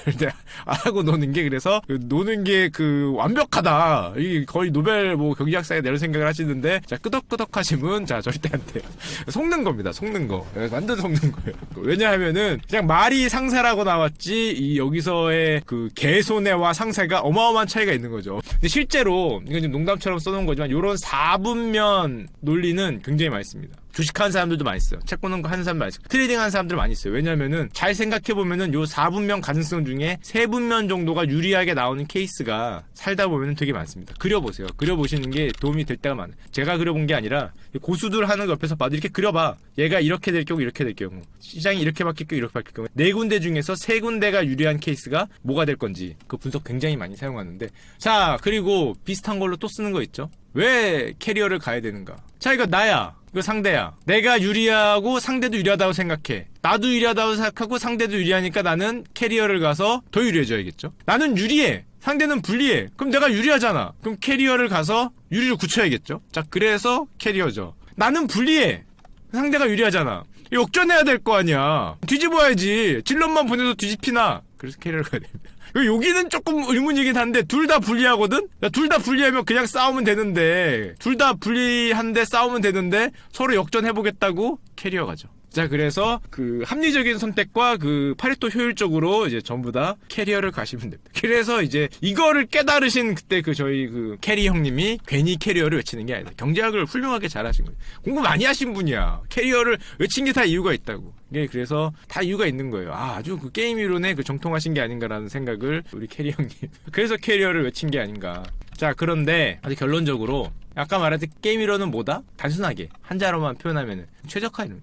[SPEAKER 1] 안 하고 노는 게 그래서 노는 게 완벽하다. 이게 거의 노벨 뭐 경제학상에 내릴 생각을 하시는데 자 끄덕끄덕 하시면 자 절대 안 돼요. 속는 겁니다. 속는 거 완전 속는 거예요. 왜냐하면은 그냥 말이 상세라고 나왔지 이 여기서의 개손해와 상세가 어마어마한 차이가 있는 거죠. 근데 실제로 이건 지금 농담처럼 써놓은 거지만 요런 4분면 논리는 굉장히 많이 씁니다. 주식하는 사람들도 많이 써요. 책 보는 거 하는 사람도 많이 써요. 트레이딩 하는 사람들 많이 써요. 왜냐면은 잘 생각해보면은 요 4분면 가능성 중에 3분면 정도가 유리하게 나오는 케이스가 살다 보면은 되게 많습니다. 그려보세요. 그려보시는 게 도움이 될 때가 많아요. 제가 그려본 게 아니라 고수들 하는 거 옆에서 봐도 이렇게 그려봐. 얘가 이렇게 될 경우 이렇게 될 경우 시장이 이렇게 바뀔 경우 이렇게 바뀔 경우 4군데 중에서 3군데가 유리한 케이스가 뭐가 될 건지 그 분석 굉장히 많이 사용하는데 자 그리고 비슷한 걸로 또 쓰는 거 있죠. 왜 캐리어를 가야 되는가? 자 이거 나야. 이거 상대야. 내가 유리하고 상대도 유리하다고 생각해. 나도 유리하다고 생각하고 상대도 유리하니까 나는 캐리어를 가서 더 유리해져야겠죠. 나는 유리해. 상대는 불리해. 그럼 내가 유리하잖아. 그럼 캐리어를 가서 유리를 굳혀야겠죠. 자 그래서 캐리어죠. 나는 불리해. 상대가 유리하잖아. 역전해야 될 거 아니야. 뒤집어야지. 질럿만 보내도 뒤집히나. 그래서 캐리어를 가야 됩니다. 여기는 조금 의문이긴 한데 둘 다 불리하거든? 둘 다 불리하면 그냥 싸우면 되는데 둘 다 불리한데 싸우면 되는데 서로 역전해보겠다고 캐리어 가죠. 자 그래서 합리적인 선택과 파레토 효율적으로 이제 전부 다 캐리어를 가시면 됩니다. 그래서 이제 이거를 깨달으신 그때 저희 캐리 형님이 괜히 캐리어를 외치는 게 아니다. 경제학을 훌륭하게 잘하신 거예요. 공부 많이 하신 분이야. 캐리어를 외친 게 다 이유가 있다고. 그래서 다 이유가 있는 거예요. 아주 게임 이론에 정통하신 게 아닌가라는 생각을 우리 캐리 형님. 그래서 캐리어를 외친 게 아닌가. 자 그런데 아주 결론적으로 아까 말했듯이 게임 이론은 뭐다? 단순하게 한자로만 표현하면은 최적화 이론.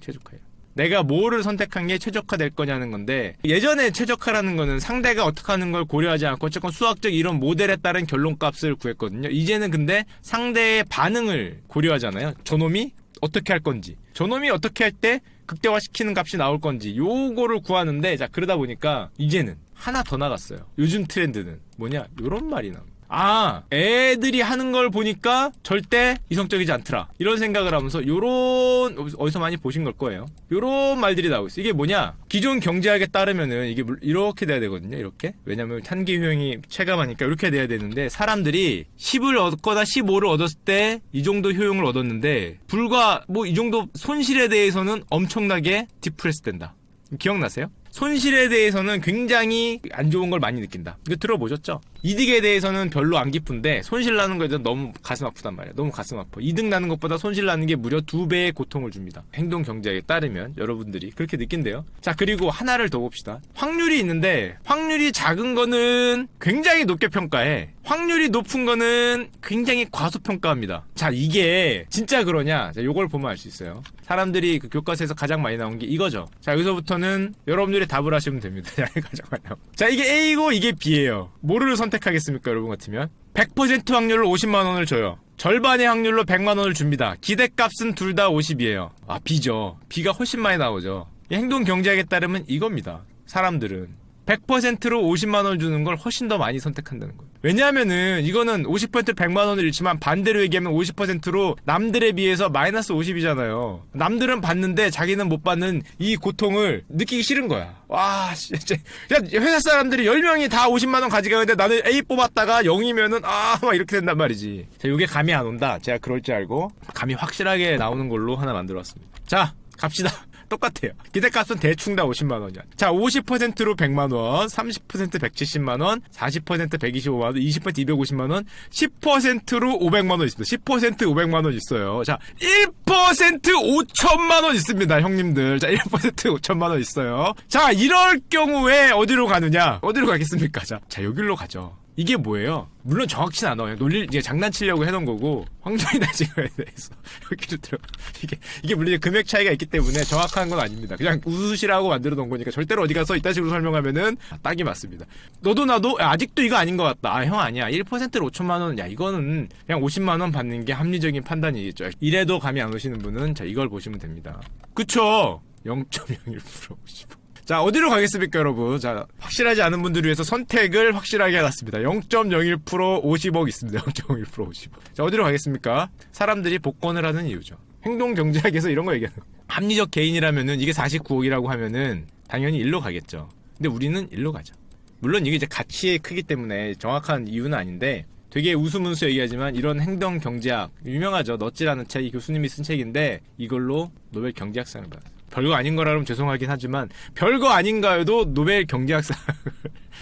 [SPEAKER 1] 내가 뭐를 선택한 게 최적화될 거냐는 건데 예전에 최적화라는 거는 상대가 어떻게 하는 걸 고려하지 않고 어쨌건 수학적 이런 모델에 따른 결론값을 구했거든요. 이제는 근데 상대의 반응을 고려하잖아요. 저놈이 어떻게 할 건지 저놈이 어떻게 할 때 극대화시키는 값이 나올 건지 요거를 구하는데 자 그러다 보니까 이제는 하나 더 나갔어요. 요즘 트렌드는 뭐냐 요런 말이 나옵니다. 애들이 하는 걸 보니까 절대 이성적이지 않더라. 이런 생각을 하면서 요런 어디서 많이 보신 걸 거예요. 요런 말들이 나오고 있어요. 이게 뭐냐? 기존 경제학에 따르면은 이게 이렇게 돼야 되거든요. 이렇게. 왜냐면 탄기 효용이 체감하니까 이렇게 돼야 되는데 사람들이 10을 얻거나 15를 얻었을 때 이 정도 효용을 얻었는데 불과 이 정도 손실에 대해서는 엄청나게 디프레스 된다. 기억나세요? 손실에 대해서는 굉장히 안 좋은 걸 많이 느낀다. 이거 들어보셨죠? 이득에 대해서는 별로 안 기쁜데 손실 나는 거에 대해서 너무 가슴 아프단 말이야. 너무 가슴 아파. 이득 나는 것보다 손실 나는 게 무려 2배의 고통을 줍니다. 행동 경제에 따르면 여러분들이 그렇게 느낀대요. 자, 그리고 하나를 더 봅시다. 확률이 있는데 확률이 작은 거는 굉장히 높게 평가해. 확률이 높은 거는 굉장히 과소평가합니다. 자, 이게 진짜 그러냐? 자, 요걸 보면 알 수 있어요. 사람들이 그 교과서에서 가장 많이 나온 게 이거죠. 자, 여기서부터는 여러분들이 답을 하시면 됩니다. 가장 많이 나온. 자, 이게 A고 이게 B예요. 뭐를 선택하겠습니까, 여러분 같으면? 100% 확률로 50만 원을 줘요. 절반의 확률로 100만 원을 줍니다. 기대값은 둘 다 50이에요. 아, B죠. B가 훨씬 많이 나오죠. 행동 경제학에 따르면 이겁니다. 사람들은 100%로 50만 원을 주는 걸 훨씬 더 많이 선택한다는 거예요. 왜냐하면은 이거는 50% 100만 원을 잃지만 반대로 얘기하면 50%로 남들에 비해서 마이너스 50이잖아요. 남들은 받는데 자기는 못 받는 이 고통을 느끼기 싫은 거야. 와, 진짜. 회사 사람들이 10명이 다 50만 원 가져가는데 나는 A 뽑았다가 0이면은 막 이렇게 된단 말이지. 자, 요게 감이 안 온다. 제가 그럴 줄 알고 감이 확실하게 나오는 걸로 하나 만들어 왔습니다. 자, 갑시다. 똑같아요. 기대값은 대충 다 50만원이야. 자, 50%로 100만원, 30% 170만원, 40% 125만원, 20% 250만원, 10%로 500만원 있습니다. 10% 500만원 있어요. 자, 1% 5천만원 있습니다, 형님들. 자, 1% 5천만원 있어요. 자, 이럴 경우에 어디로 가느냐? 어디로 가겠습니까? 자, 여기로 가죠. 이게 뭐예요? 물론 정확치는 않아요. 이제 장난치려고 해놓은 거고, 확률이 낮은 거에 대해서. 여기로 들어. 이게 물론 금액 차이가 있기 때문에 정확한 건 아닙니다. 그냥 웃으시라고 만들어 놓은 거니까 절대로 어디 가서 이딴 식으로 설명하면은 딱이 맞습니다. 너도 나도, 아직도 이거 아닌 것 같다. 아, 형 아니야. 1%로 5천만원. 야, 이거는 그냥 50만원 받는 게 합리적인 판단이겠죠. 이래도 감이 안 오시는 분은 자, 이걸 보시면 됩니다. 그쵸? 0.01% 50. 자, 어디로 가겠습니까, 여러분? 자, 확실하지 않은 분들을 위해서 선택을 확실하게 해놨습니다. 0.01% 50억 있습니다. 0.01% 50억. 자, 어디로 가겠습니까? 사람들이 복권을 하는 이유죠. 행동경제학에서 이런 거 얘기하는 거예요. 합리적 개인이라면은 이게 49억이라고 하면은 당연히 일로 가겠죠. 근데 우리는 일로 가죠. 물론 이게 이제 가치의 크기 때문에 정확한 이유는 아닌데 되게 우스문수 얘기하지만 이런 행동경제학 유명하죠. 너찌라는 책이 교수님이 쓴 책인데 이걸로 노벨 경제학상을 받았어요. 별거 아닌 거라면 죄송하긴 하지만 별거 아닌가요도 노벨 경제학상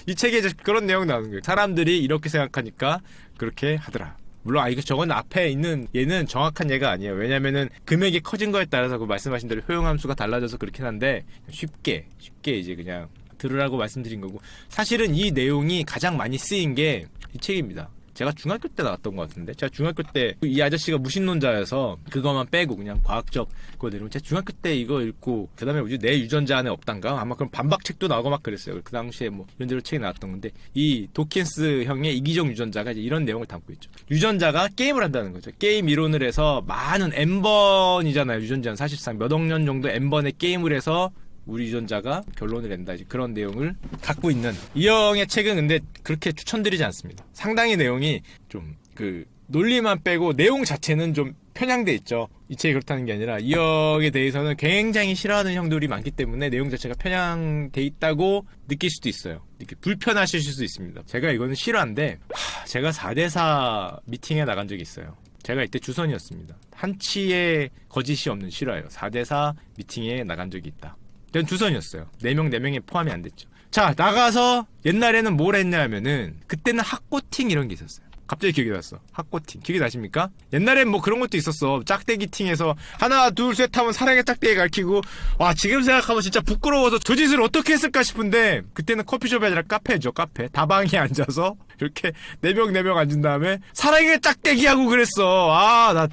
[SPEAKER 1] 이 책에 이제 그런 내용 나오는 거예요. 사람들이 이렇게 생각하니까 그렇게 하더라. 물론 이거 저건 앞에 있는 얘는 정확한 예가 아니에요. 왜냐면은 금액이 커진 거에 따라서 그 말씀하신 대로 효용함수가 달라져서 그렇긴 한데 쉽게 이제 그냥 들으라고 말씀드린 거고 사실은 이 내용이 가장 많이 쓰인 게 이 책입니다. 제가 중학교 때 나왔던 것 같은데 제가 중학교 때 이 아저씨가 무신론자여서 그거만 빼고 그냥 과학적 그거 내리면 제가 중학교 때 이거 읽고 그 다음에 뭐지 내 유전자 안에 없단가 아마 그런 반박책도 나오고 막 그랬어요. 그 당시에 뭐 이런 대로 책이 나왔던 건데 이 도킨스 형의 이기적 유전자가 이제 이런 내용을 담고 있죠. 유전자가 게임을 한다는 거죠. 게임 이론을 해서 많은 n번이잖아요. 유전자는 사실상 몇 억 년 정도 n번의 게임을 해서 우리 유전자가 결론을 낸다. 이제 그런 내용을 갖고 있는 이 형의 책은 근데 그렇게 추천드리지 않습니다. 상당히 내용이 좀 그 논리만 빼고 내용 자체는 좀 편향돼 있죠. 이 책이 그렇다는 게 아니라 이 형에 대해서는 굉장히 싫어하는 형들이 많기 때문에 내용 자체가 편향돼 있다고 느낄 수도 있어요. 이렇게 불편하실 수도 있습니다. 제가 이거는 실화인데 제가 4대4 미팅에 나간 적이 있어요. 제가 이때 주선이었습니다. 한치의 거짓이 없는 실화예요. 4대4 미팅에 나간 적이 있다. 전 주선이었어요. 4명에 포함이 안 됐죠. 자, 나가서 옛날에는 뭘 했냐 하면은 그때는 학고팅 이런 게 있었어요. 갑자기 기억이 났어. 학고팅. 기억이 나십니까? 옛날엔 뭐 그런 것도 있었어. 짝대기 팅에서 하나 둘 셋 하면 사랑의 짝대기 가르치고 와 지금 생각하면 진짜 부끄러워서 저 짓을 어떻게 했을까 싶은데 그때는 커피숍이 아니라 카페죠. 카페. 다방에 앉아서 이렇게 4명 앉은 다음에 사랑의 짝대기 하고 그랬어.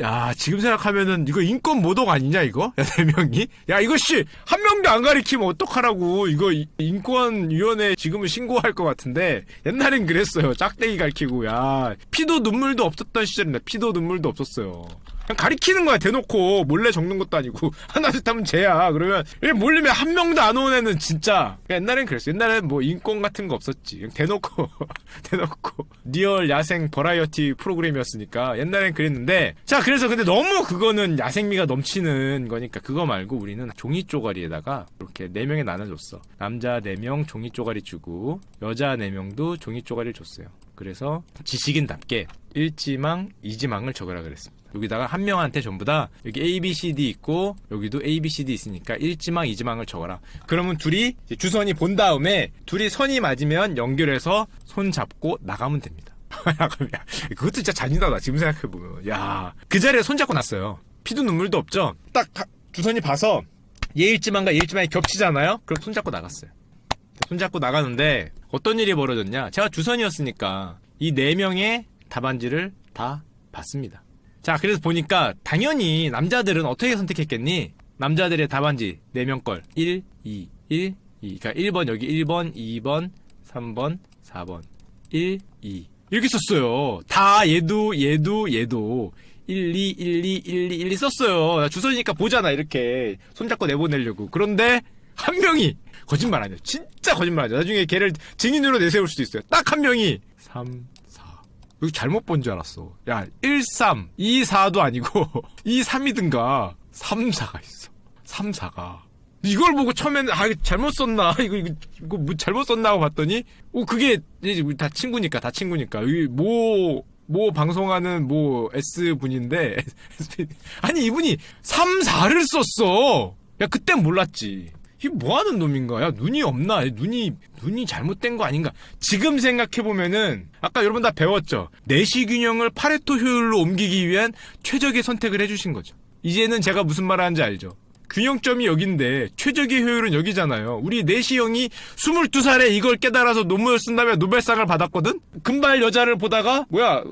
[SPEAKER 1] 야, 지금 생각하면은, 이거 인권 모독 아니냐, 이거? 야, 4명이? 야, 이거 한 명도 안 가리키면 어떡하라고. 이거 인권위원회 지금은 신고할 것 같은데, 옛날엔 그랬어요. 짝대기 가리키고, 야. 피도 눈물도 없었던 시절인데, 피도 눈물도 없었어요. 그냥 가리키는 거야, 대놓고. 몰래 적는 것도 아니고. 하나, 둘 하면 쟤야. 그러면, 몰리면 한 명도 안 오는 애는 진짜. 옛날엔 그랬어. 옛날엔 뭐 인권 같은 거 없었지. 그냥 대놓고. 리얼 야생 버라이어티 프로그램이었으니까. 옛날엔 그랬는데. 자, 그래서 근데 너무 그거는 야생미가 넘치는 거니까 그거 말고 우리는 종이 쪼가리에다가 이렇게 4명에 나눠줬어. 남자 4명 종이 쪼가리 주고, 여자 4명도 종이 쪼가리를 줬어요. 그래서 지식인답게 1지망, 2지망을 적으라 그랬습니다. 여기다가 한 명한테 전부 다 여기 A, B, C, D 있고 여기도 A, B, C, D 있으니까 1지망, 2지망을 적어라. 그러면 둘이 이제 주선이 본 다음에 둘이 선이 맞으면 연결해서 손 잡고 나가면 됩니다. 그것도 진짜 잔인하다 지금 생각해보면. 야, 그 자리에 손 잡고 났어요. 피도 눈물도 없죠. 딱 주선이 봐서 얘 1지망과 얘 1지망이 겹치잖아요. 그럼 손 잡고 나갔어요. 손 잡고 나가는데 어떤 일이 벌어졌냐, 제가 주선이었으니까 이 4명의 답안지를 다 봤습니다. 자, 그래서 보니까 당연히 남자들은 어떻게 선택했겠니? 남자들의 답안지 4명 걸 1, 2, 1, 2. 그러니까 1번 여기 1번, 2번, 3번, 4번, 1, 2 이렇게 썼어요. 다 얘도 1, 2, 1, 2, 1, 2, 1, 2 썼어요. 나 주선이니까 보잖아 이렇게 손잡고 내보내려고. 그런데 한 명이 거짓말 아니야. 진짜 거짓말 아니야. 나중에 걔를 증인으로 내세울 수도 있어요. 딱 한 명이 3, 4 여기 잘못 본 줄 알았어. 야, 1, 3, 2, 4도 아니고 2, 3이든가 3, 4가 있어. 3, 4가. 이걸 보고 처음에는 이거 잘못 썼나? 이거 뭐 잘못 썼나 하고 봤더니 그게 이제 우리 다 친구니까 모 방송하는 S 분인데 아니 이분이 3, 4를 썼어. 야, 그땐 몰랐지. 이게 뭐 하는 놈인가? 야, 눈이 없나? 눈이 잘못된 거 아닌가? 지금 생각해보면은, 아까 여러분 다 배웠죠? 내시균형을 파레토 효율로 옮기기 위한 최적의 선택을 해주신 거죠. 이제는 제가 무슨 말 하는지 알죠? 균형점이 여긴데, 최적의 효율은 여기잖아요. 우리 내시형이 22살에 이걸 깨달아서 논문을 쓴다며 노벨상을 받았거든? 금발 여자를 보다가,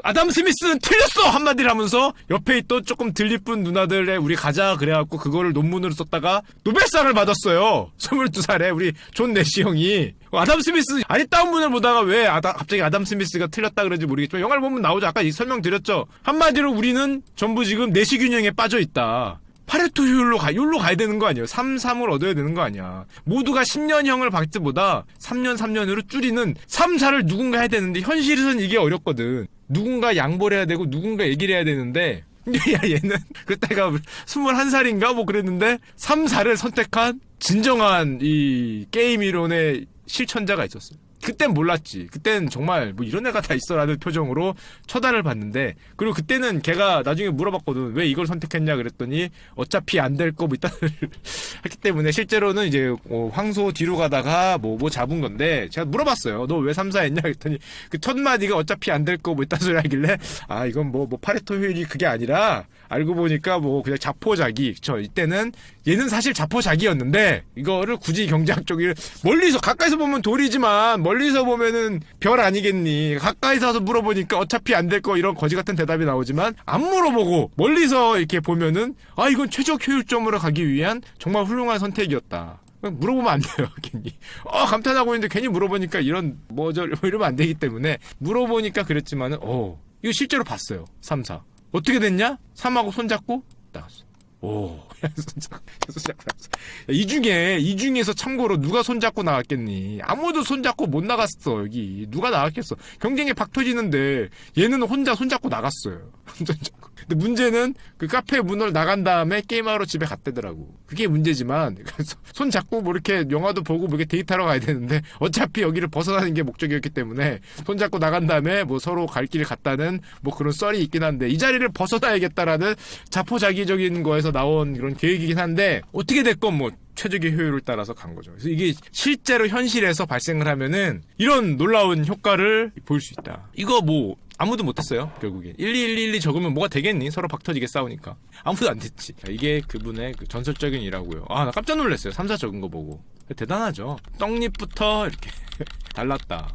[SPEAKER 1] 아담 스미스는 틀렸어! 한마디를 하면서, 옆에 있던 조금 들리쁜 누나들의 우리 가자, 그래갖고 그거를 논문으로 썼다가, 노벨상을 받았어요! 22살에 우리 존 내시형이. 아담 스미스, 아리따운 분을 보다가 왜 갑자기 아담 스미스가 틀렸다 그런지 모르겠지만, 영화를 보면 나오죠. 아까 설명드렸죠? 한마디로 우리는 전부 지금 내시균형에 빠져있다. 파레토 효율로 가야 되는 거 아니에요? 3, 3을 얻어야 되는 거 아니야. 모두가 10년형을 받기보다 3년, 3년으로 줄이는 3, 4를 누군가 해야 되는데 현실에서는 이게 어렵거든. 누군가 양보를 해야 되고 누군가 얘기를 해야 되는데 얘는 그때가 21살인가 그랬는데 3, 4를 선택한 진정한 이 게임 이론의 실천자가 있었어요. 그땐 몰랐지. 그땐 정말 이런 애가 다 있어라는 표정으로 처단을 받는데, 그리고 그때는 걔가 나중에 물어봤거든. 왜 이걸 선택했냐 그랬더니 어차피 안 될 거 있다 했기 때문에, 실제로는 이제 황소 뒤로 가다가 뭐 잡은 건데, 제가 물어봤어요. 너 왜 3, 4 했냐 그랬더니 그 첫 마디가 어차피 안 될 거 있다 소리 하길래, 이건 파레토 효율이 그게 아니라 알고 보니까 그냥 자포자기. 이때는 얘는 사실 자포자기였는데 이거를 굳이 경제학적으로 멀리서, 가까이서 보면 돌이지만 멀리서 보면은 별 아니겠니. 가까이서 와서 물어보니까 어차피 안 될 거, 이런 거지 같은 대답이 나오지만, 안 물어보고 멀리서 이렇게 보면은 이건 최적 효율점으로 가기 위한 정말 훌륭한 선택이었다. 물어보면 안 돼요, 괜히. 감탄하고 있는데 괜히 물어보니까 이러면 안 되기 때문에, 물어보니까 그랬지만은, 이거 실제로 봤어요. 3, 4. 어떻게 됐냐? 3하고 손잡고 나갔어. 이 중에서 참고로 누가 손잡고 나갔겠니? 아무도 손잡고 못 나갔어. 여기 누가 나갔겠어? 경쟁에 박 터지는데 얘는 혼자 손잡고 나갔어요. 근데 문제는 그 카페 문을 나간 다음에 게임하러 집에 갔대더라고. 그게 문제지만, 손 잡고 이렇게 영화도 보고 이렇게 데이트하러 가야 되는데 어차피 여기를 벗어나는 게 목적이었기 때문에 손 잡고 나간 다음에 서로 갈 길을 갔다는 그런 썰이 있긴 한데, 이 자리를 벗어나야겠다라는 자포자기적인 거에서 나온 그런 계획이긴 한데, 어떻게 됐건 최적의 효율을 따라서 간 거죠. 그래서 이게 실제로 현실에서 발생을 하면은 이런 놀라운 효과를 볼 수 있다. 이거 아무도 못했어요. 결국에 1212 적으면 뭐가 되겠니? 서로 박터지게 싸우니까. 아무도 안 됐지. 이게 그분의 전설적인 일하고요. 나 깜짝 놀랐어요. 3, 4 적은 거 보고. 대단하죠. 떡잎부터 이렇게 달랐다.